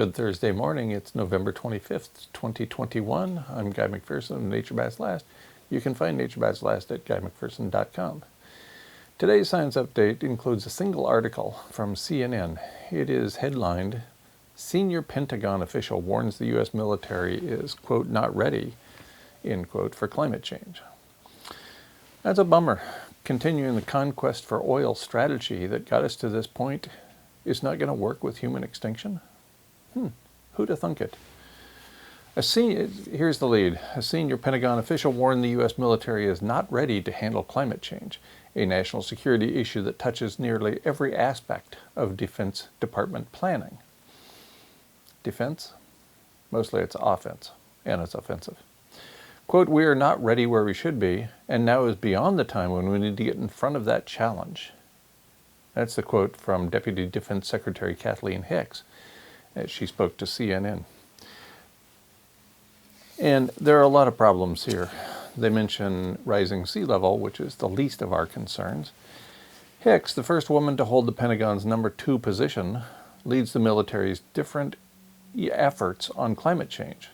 Good Thursday morning. It's November 25th, 2021. I'm Guy McPherson of Nature Bites Last. You can find Nature Bites Last at guymcpherson.com. Today's science update includes a single article from CNN. It is headlined, "Senior Pentagon Official Warns the U.S. Military is, quote, not ready, end quote, for climate change." That's a bummer. Continuing the conquest for oil strategy that got us to this point is not going to work with human extinction? Who'd have thunk it? Here's the lead. A senior Pentagon official warned the U.S. military is not ready to handle climate change, a national security issue that touches nearly every aspect of Defense Department planning. Defense? Mostly it's offense, and it's offensive. Quote, "We are not ready where we should be, and now is beyond the time when we need to get in front of that challenge." That's the quote from Deputy Defense Secretary Kathleen Hicks as she spoke to CNN. And there are a lot of problems here. They mention rising sea level, which is the least of our concerns. Hicks, the first woman to hold the Pentagon's #2 position, leads the military's different efforts on climate change.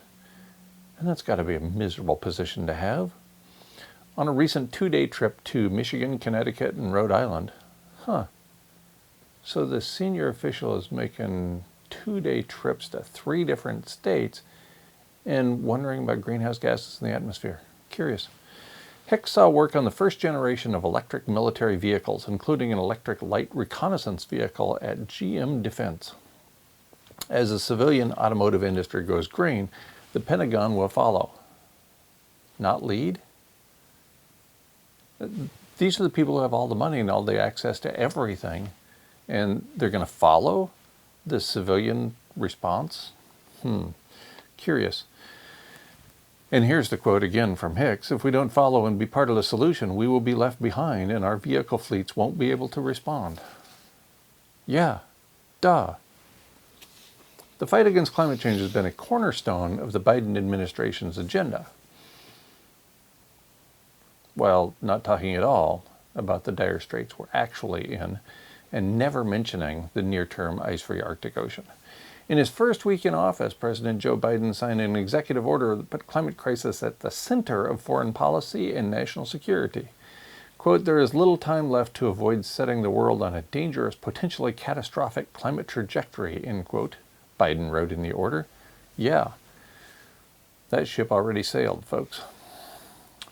And that's got to be a miserable position to have. On a recent 2-day trip to Michigan, Connecticut, and Rhode Island, so the senior official is making 2-day trips to 3 different states and wondering about greenhouse gases in the atmosphere. Curious. Hicks saw work on the first generation of electric military vehicles, including an electric light reconnaissance vehicle at GM Defense. As the civilian automotive industry goes green, the Pentagon will follow. Not lead? These are the people who have all the money and all the access to everything, and they're going to follow the civilian response? Curious. And here's the quote again from Hicks, "If we don't follow and be part of the solution, we will be left behind and our vehicle fleets won't be able to respond." Yeah, duh. The fight against climate change has been a cornerstone of the Biden administration's agenda, while not talking at all about the dire straits we're actually in, and never mentioning the near-term ice-free Arctic Ocean. In his first week in office, President Joe Biden signed an executive order that put climate crisis at the center of foreign policy and national security. Quote, "There is little time left to avoid setting the world on a dangerous, potentially catastrophic climate trajectory," end quote, Biden wrote in the order. Yeah, that ship already sailed, folks.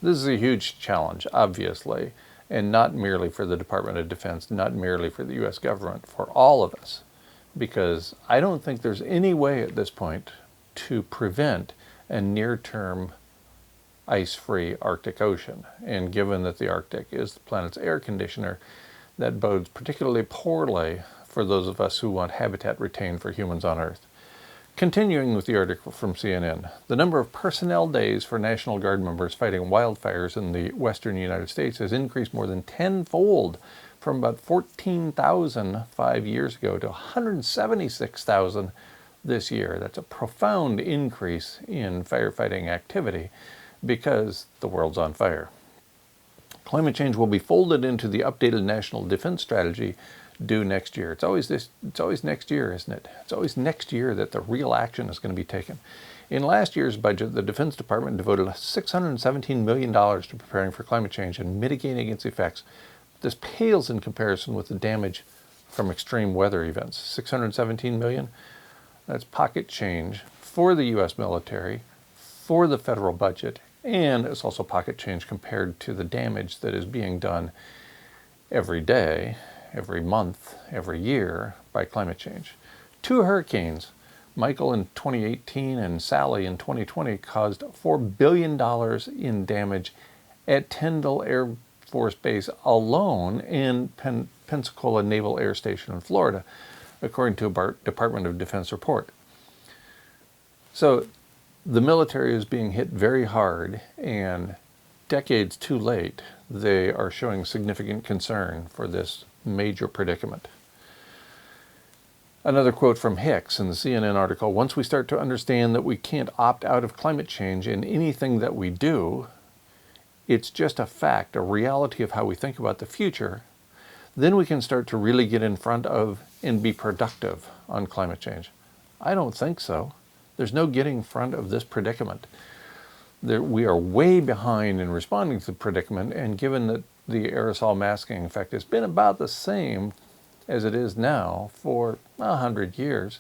This is a huge challenge, obviously, and not merely for the Department of Defense, not merely for the U.S. government, for all of us, because I don't think there's any way at this point to prevent a near-term ice-free Arctic Ocean. And given that the Arctic is the planet's air conditioner, that bodes particularly poorly for those of us who want habitat retained for humans on Earth. Continuing with the article from CNN, the number of personnel days for National Guard members fighting wildfires in the western United States has increased more than tenfold, from about 14,000 5 years ago to 176,000 this year. That's a profound increase in firefighting activity because the world's on fire. Climate change will be folded into the updated National Defense Strategy due next year. It's always next year, isn't it? It's always next year that the real action is going to be taken. In last year's budget, the Defense Department devoted $617 million to preparing for climate change and mitigating its effects. This pales in comparison with the damage from extreme weather events. $617 million, that's pocket change for the U.S. military, for the federal budget, and it's also pocket change compared to the damage that is being done every day, every month, every year by climate change. 2 hurricanes, Michael in 2018 and Sally in 2020, caused $4 billion in damage at Tyndall Air Force Base alone and Pensacola Naval Air Station in Florida, according to a Department of Defense report. So the military is being hit very hard, and decades too late, they are showing significant concern for this major predicament. Another quote from Hicks in the CNN article, "Once we start to understand that we can't opt out of climate change in anything that we do, it's just a fact, a reality of how we think about the future, then we can start to really get in front of and be productive on climate change." I don't think so. There's no getting in front of this predicament. We are way behind in responding to the predicament, and given that the aerosol masking effect has been about the same as it is now for 100 years,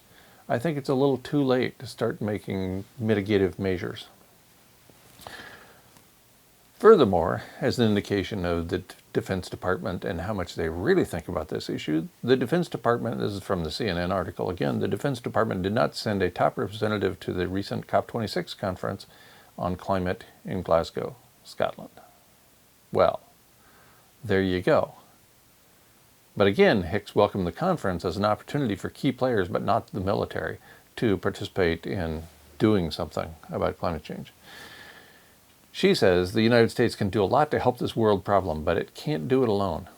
I think it's a little too late to start making mitigative measures. Furthermore, as an indication of the Defense Department and how much they really think about this issue, the Defense Department, this is from the CNN article again, the Defense Department did not send a top representative to the recent COP26 conference on climate in Glasgow, Scotland. Well, there you go. But again, Hicks welcomed the conference as an opportunity for key players, but not the military, to participate in doing something about climate change. She says the United States can do a lot to help this world problem, but it can't do it alone.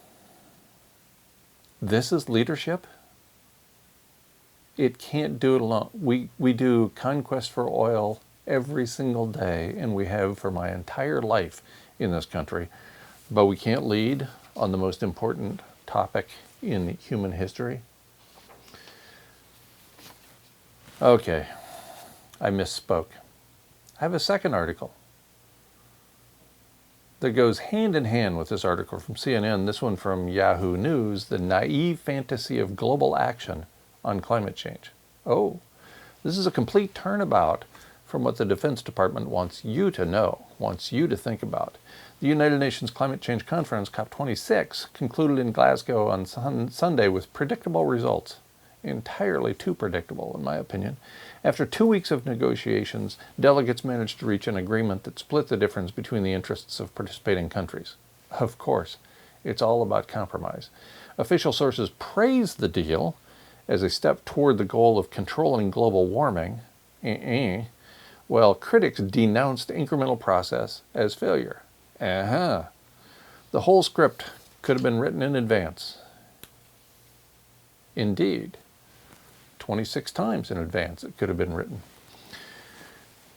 This is leadership? It can't do it alone. We do conquest for oil every single day, and we have for my entire life in this country, but we can't lead on the most important topic in human history. Okay, I misspoke. I have a second article that goes hand in hand with this article from CNN, this one from Yahoo News, the naive fantasy of global action on climate change. Oh, this is a complete turnabout from what the Defense Department wants you to know, wants you to think about. The United Nations Climate Change Conference, COP26, concluded in Glasgow on Sunday with predictable results. Entirely too predictable, in my opinion. After 2 weeks of negotiations, delegates managed to reach an agreement that split the difference between the interests of participating countries. Of course, it's all about compromise. Official sources praised the deal as a step toward the goal of controlling global warming, while critics denounced the incremental process as failure. The whole script could have been written in advance. Indeed. 26 times in advance it could have been written.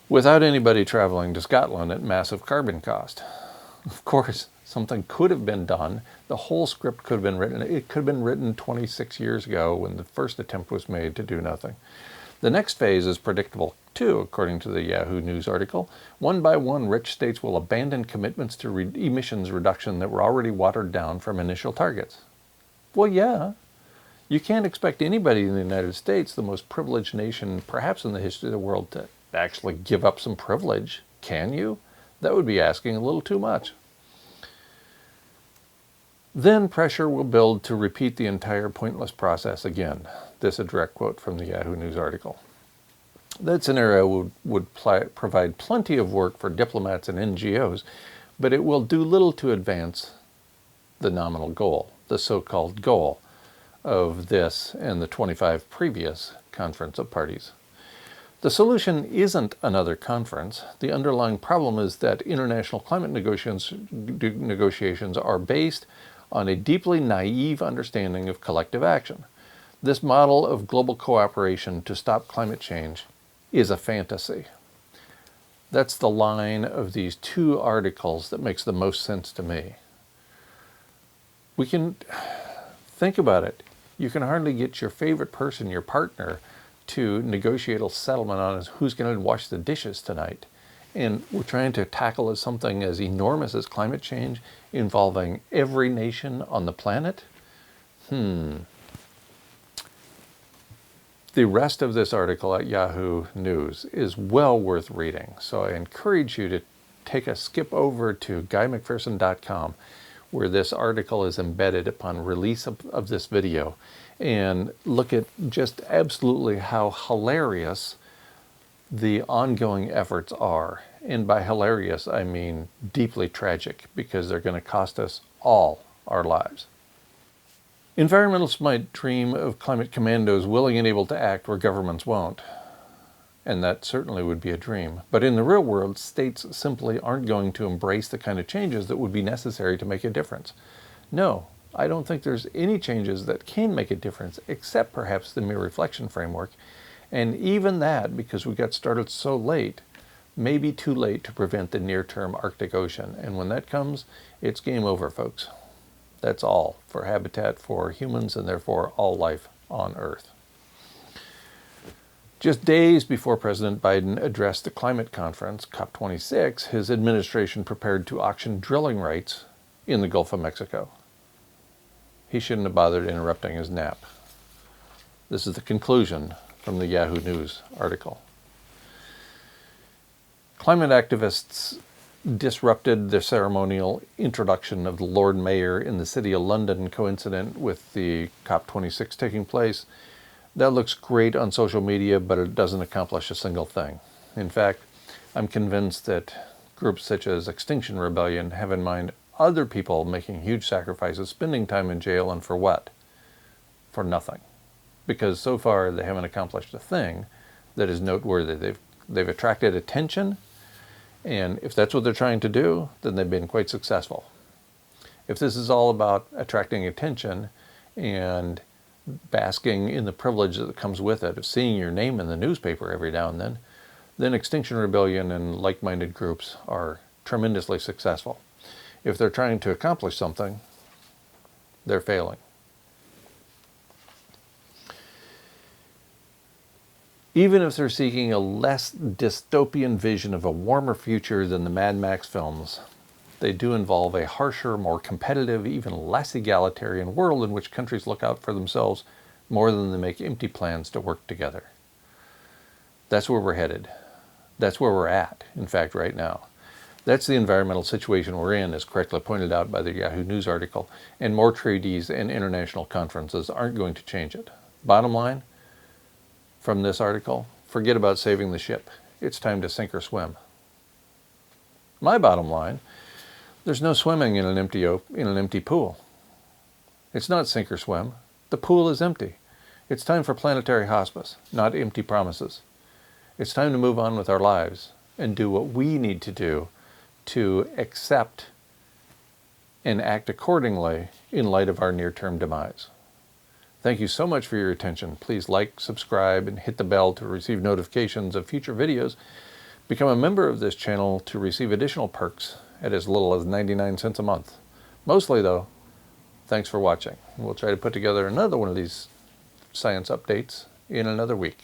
Without anybody traveling to Scotland at massive carbon cost. Of course, something could have been done. The whole script could have been written. It could have been written 26 years ago when the first attempt was made to do nothing. The next phase is predictable too, according to the Yahoo News article. One by one, rich states will abandon commitments to emissions reduction that were already watered down from initial targets. Well, yeah. You can't expect anybody in the United States, the most privileged nation perhaps in the history of the world, to actually give up some privilege. Can you? That would be asking a little too much. Then pressure will build to repeat the entire pointless process again. This is a direct quote from the Yahoo News article. That scenario would provide plenty of work for diplomats and NGOs, but it will do little to advance the nominal goal, the so-called goal of this and the 25 previous conference of parties. The solution isn't another conference. The underlying problem is that international climate negotiations are based on a deeply naive understanding of collective action. This model of global cooperation to stop climate change is a fantasy. That's the line of these two articles that makes the most sense to me. We can think about it. You can hardly get your favorite person, your partner, to negotiate a settlement on who's going to wash the dishes tonight. And we're trying to tackle something as enormous as climate change involving every nation on the planet. The rest of this article at Yahoo News is well worth reading. So I encourage you to take a skip over to guymcpherson.com, where this article is embedded upon release of this video, and look at just absolutely how hilarious the ongoing efforts are. And by hilarious, I mean deeply tragic, because they're going to cost us all our lives. Environmentalists might dream of climate commandos willing and able to act where governments won't. And that certainly would be a dream. But in the real world, states simply aren't going to embrace the kind of changes that would be necessary to make a difference. No, I don't think there's any changes that can make a difference, except perhaps the mere reflection framework. And even that, because we got started so late, may be too late to prevent the near-term Arctic Ocean. And when that comes, it's game over, folks. That's all for habitat for humans and therefore all life on Earth. Just days before President Biden addressed the climate conference, COP26, his administration prepared to auction drilling rights in the Gulf of Mexico. He shouldn't have bothered interrupting his nap. This is the conclusion from the Yahoo News article. Climate activists disrupted the ceremonial introduction of the Lord Mayor in the City of London, coincident with the COP26 taking place. That looks great on social media, but it doesn't accomplish a single thing. In fact, I'm convinced that groups such as Extinction Rebellion have in mind other people making huge sacrifices, spending time in jail, and for what? For nothing. Because so far they haven't accomplished a thing that is noteworthy. They've attracted attention, and if that's what they're trying to do, then they've been quite successful. If this is all about attracting attention and basking in the privilege that comes with it, of seeing your name in the newspaper every now and then Extinction Rebellion and like-minded groups are tremendously successful. If they're trying to accomplish something, they're failing. Even if they're seeking a less dystopian vision of a warmer future than the Mad Max films, they do involve a harsher, more competitive, even less egalitarian world in which countries look out for themselves more than they make empty plans to work together. That's where we're headed. That's where we're at, in fact, right now. That's the environmental situation we're in, as correctly pointed out by the Yahoo News article, and more treaties and international conferences aren't going to change it. Bottom line, from this article, forget about saving the ship. It's time to sink or swim. My bottom line, there's no swimming in an empty pool. It's not sink or swim. The pool is empty. It's time for planetary hospice, not empty promises. It's time to move on with our lives and do what we need to do to accept and act accordingly in light of our near-term demise. Thank you so much for your attention. Please like, subscribe, and hit the bell to receive notifications of future videos. Become a member of this channel to receive additional perks at as little as 99 cents a month. Mostly, though, thanks for watching. We'll try to put together another one of these science updates in another week.